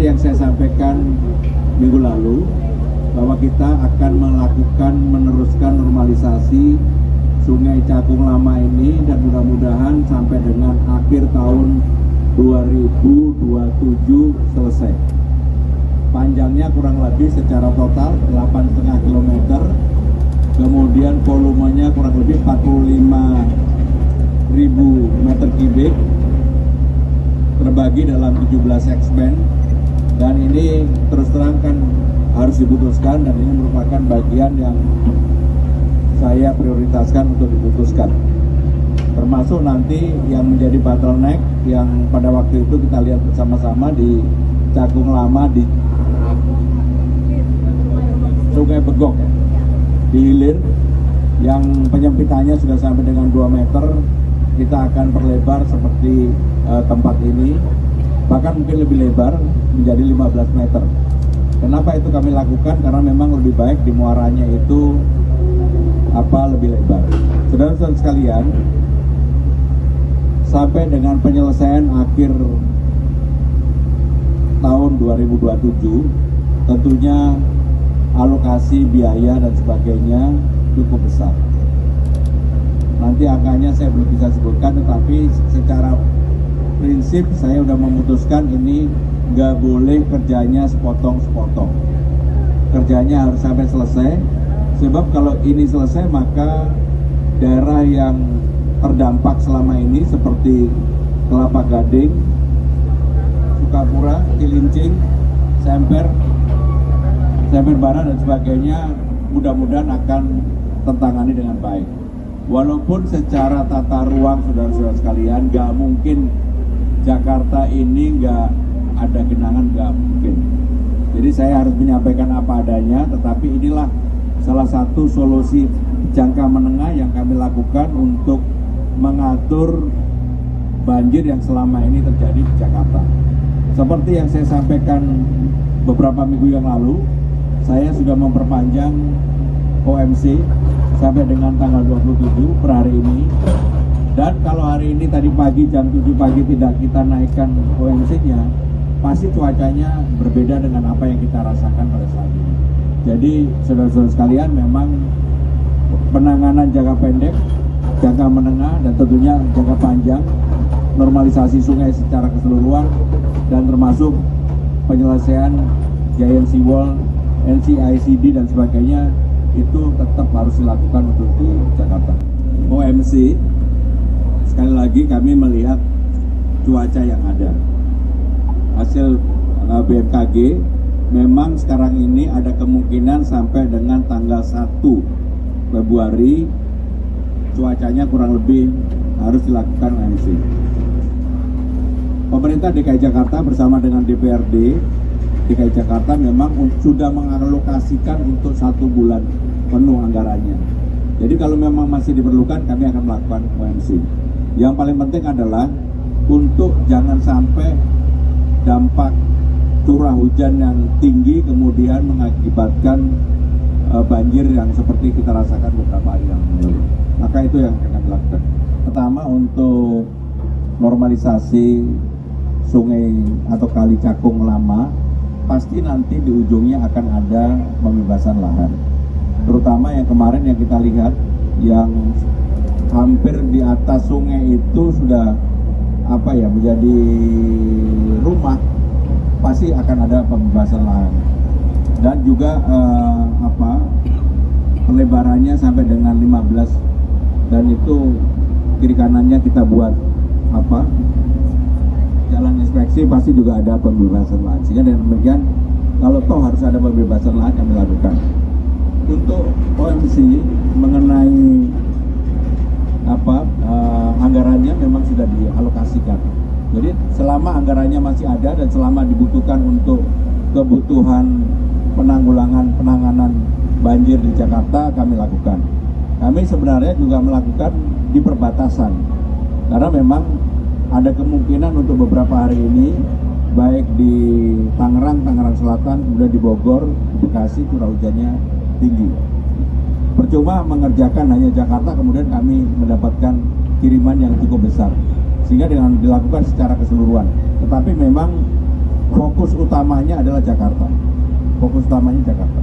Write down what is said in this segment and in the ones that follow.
seperti yang saya sampaikan minggu lalu, bahwa kita akan meneruskan normalisasi Sungai Cakung Lama ini, dan mudah-mudahan sampai dengan akhir tahun 2027 selesai. Panjangnya kurang lebih secara total 8,5 km, kemudian volumenya kurang lebih 45.000 meter kubik, terbagi dalam 17 segmen, dan ini terus terang kan harus diputuskan, dan ini merupakan bagian yang saya prioritaskan untuk diputuskan, termasuk nanti yang menjadi bottleneck yang pada waktu itu kita lihat bersama-sama di Cakung Lama, di Sungai Begok, di hilir yang penyempitannya sudah sampai dengan 2 meter. Kita akan perlebar seperti tempat ini, bahkan mungkin lebih lebar menjadi 15 meter. Kenapa itu kami lakukan? Karena memang lebih baik di muaranya itu lebih lebar. Saudara-saudara sekalian, sampai dengan penyelesaian akhir tahun 2027, tentunya alokasi biaya dan sebagainya cukup besar. Nanti angkanya saya belum bisa sebutkan, tetapi secara prinsip saya sudah memutuskan ini nggak boleh kerjanya sepotong-sepotong. Kerjanya harus sampai selesai, sebab kalau ini selesai maka daerah yang terdampak selama ini seperti Kelapa Gading, Sukapura, Cilincing, Semper Barat dan sebagainya mudah-mudahan akan tertangani dengan baik. Walaupun secara tata ruang, saudara-saudara sekalian, nggak mungkin Jakarta ini nggak ada genangan, nggak mungkin. Jadi saya harus menyampaikan apa adanya, tetapi inilah salah satu solusi jangka menengah yang kami lakukan untuk mengatur banjir yang selama ini terjadi di Jakarta. Seperti yang saya sampaikan beberapa minggu yang lalu, saya sudah memperpanjang OMC sampai dengan tanggal 27 per hari ini. Dan kalau hari ini tadi pagi jam 7 pagi tidak kita naikkan OMC-nya, pasti cuacanya berbeda dengan apa yang kita rasakan pada saat ini. Jadi saudara-saudara sekalian, memang penanganan jangka pendek, jangka menengah, dan tentunya jangka panjang, normalisasi sungai secara keseluruhan, dan termasuk penyelesaian Giant Seawall, NCICD dan sebagainya, itu tetap harus dilakukan untuk di Jakarta. OMC, sekali lagi kami melihat cuaca yang ada. Hasil BMKG, memang sekarang ini ada kemungkinan sampai dengan tanggal 1 Februari cuacanya kurang lebih harus dilakukan OMC. Pemerintah DKI Jakarta bersama dengan DPRD DKI Jakarta memang sudah mengalokasikan untuk 1 bulan penuh anggarannya. Jadi kalau memang masih diperlukan, kami akan melakukan OMC. Yang paling penting adalah untuk jangan sampai dampak curah hujan yang tinggi kemudian mengakibatkan banjir yang seperti kita rasakan beberapa hari yang lalu. Maka itu yang akan kami lakukan. Pertama, untuk normalisasi sungai atau kali Cakung Lama, pasti nanti di ujungnya akan ada pembebasan lahan. Terutama yang kemarin yang kita lihat, yang hampir di atas sungai itu sudah menjadi rumah, pasti akan ada pembebasan lahan. Dan juga pelebarannya sampai dengan 15, dan itu kiri kanannya kita buat jalan inspeksi, pasti juga ada pembebasan lahan. Sehingga dengan demikian, kalau toh harus ada pembebasan lahan, kami lakukan. Untuk OMC mengenai anggarannya memang sudah dialokasikan. Jadi selama anggarannya masih ada dan selama dibutuhkan untuk kebutuhan penanganan banjir di Jakarta, kami lakukan. Kami sebenarnya juga melakukan di perbatasan, karena memang ada kemungkinan untuk beberapa hari ini, baik di Tangerang Selatan, kemudian di Bogor, di Bekasi, curah hujannya tinggi. Percuma mengerjakan hanya Jakarta, kemudian kami mendapatkan kiriman yang cukup besar, sehingga dengan dilakukan secara keseluruhan. Tetapi memang fokus utamanya adalah Jakarta. Fokus utamanya Jakarta.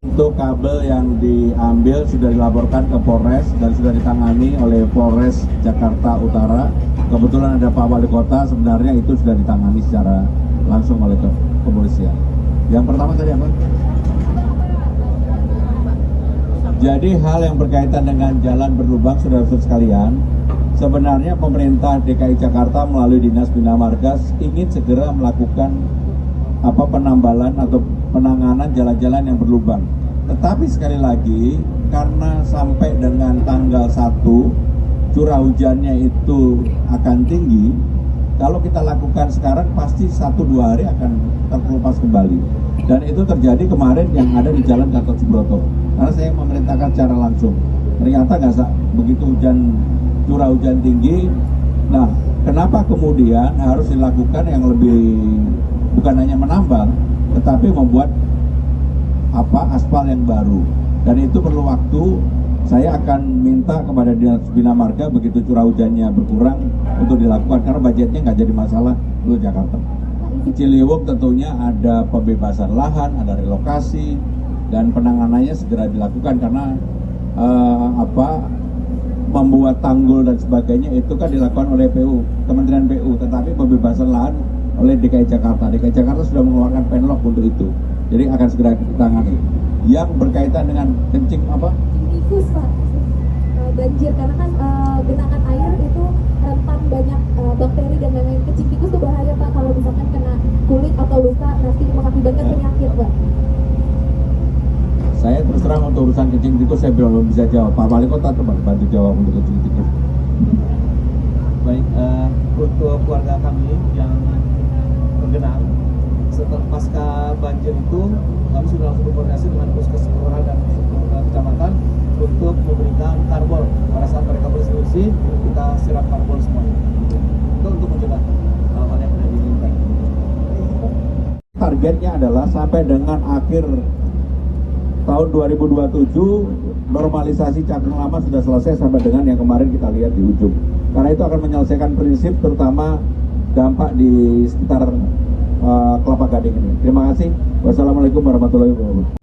Untuk kabel yang diambil sudah dilaporkan ke Polres dan sudah ditangani oleh Polres Jakarta Utara. Kebetulan ada Pak Wali Kota, sebenarnya itu sudah ditangani secara langsung oleh kepolisian. Yang pertama tadi apa? Jadi hal yang berkaitan dengan jalan berlubang, saudara-saudara sekalian, sebenarnya pemerintah DKI Jakarta melalui Dinas Bina Marga ingin segera melakukan penambalan atau penanganan jalan-jalan yang berlubang. Tetapi sekali lagi, karena sampai dengan tanggal 1 curah hujannya itu akan tinggi, kalau kita lakukan sekarang pasti 1-2 hari akan terkelupas kembali. Dan itu terjadi kemarin yang ada di Jalan Gatot Subroto. Karena saya memerintahkan secara langsung. Ternyata nggak begitu curah hujan tinggi. Nah, kenapa kemudian harus dilakukan yang lebih, bukan hanya menambal, tetapi membuat aspal yang baru. Dan itu perlu waktu. Saya akan minta kepada Dinas Bina Marga begitu curah hujannya berkurang untuk dilakukan, karena budgetnya nggak jadi masalah untuk Jakarta. Ciliwung tentunya ada pembebasan lahan, ada relokasi, dan penanganannya segera dilakukan karena membuat tanggul dan sebagainya itu kan dilakukan oleh PU, Kementerian PU, tetapi pembebasan lahan oleh DKI Jakarta. DKI Jakarta sudah mengeluarkan penlok untuk itu, jadi akan segera ditangani. Yang berkaitan dengan kencing tikus, Pak, banjir karena kan genangan air itu rentan banyak bakteri dan lain-lain. Kencing tikus itu bahaya, Pak, kalau misalkan kena kulit atau luka nanti mengakibatkan penyakit, Pak. Saya terus terang untuk urusan kencing tikus saya belum bisa jawab. Pak Wali Kota coba bantu jawab untuk kencing tikus. Baik, untuk keluarga kami yang tergenang setelah pasca banjir itu, kami sudah langsung berkoordinasi dengan puskes kelurahan dan kecamatan untuk memberikan karbol. Pada saat mereka bersih, kita siram karbol semuanya. Itu untuk mencegah hal-hal yang tidak diinginkan. Targetnya adalah sampai dengan akhir tahun 2027 normalisasi Cakung Lama sudah selesai sampai dengan yang kemarin kita lihat di ujung. Karena itu akan menyelesaikan prinsip terutama dampak di sekitar Kelapa Gading ini. Terima kasih. Wassalamualaikum warahmatullahi wabarakatuh.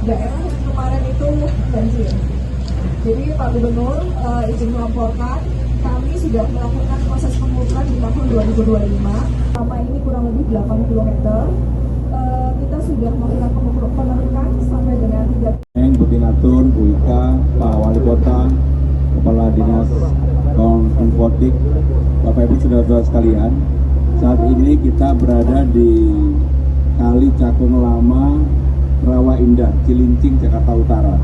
Daerah yang kemarin itu banjir. Jadi Pak Gubernur izin melaporkan, kami sudah melakukan proses pengukuran di tahun 2025. Selama ini kurang lebih 8 km. Kita sudah melakukan pengukuran sampai dengan 3. Bu Tinatun, Bu Ika, Pak Wali Kota, Kepala Dinas Konfotik, Bapak Ibu saudara-saudara sekalian, saat ini kita berada di Kali Cakung Lama, Rawa Indah, Cilincing, Jakarta Utara.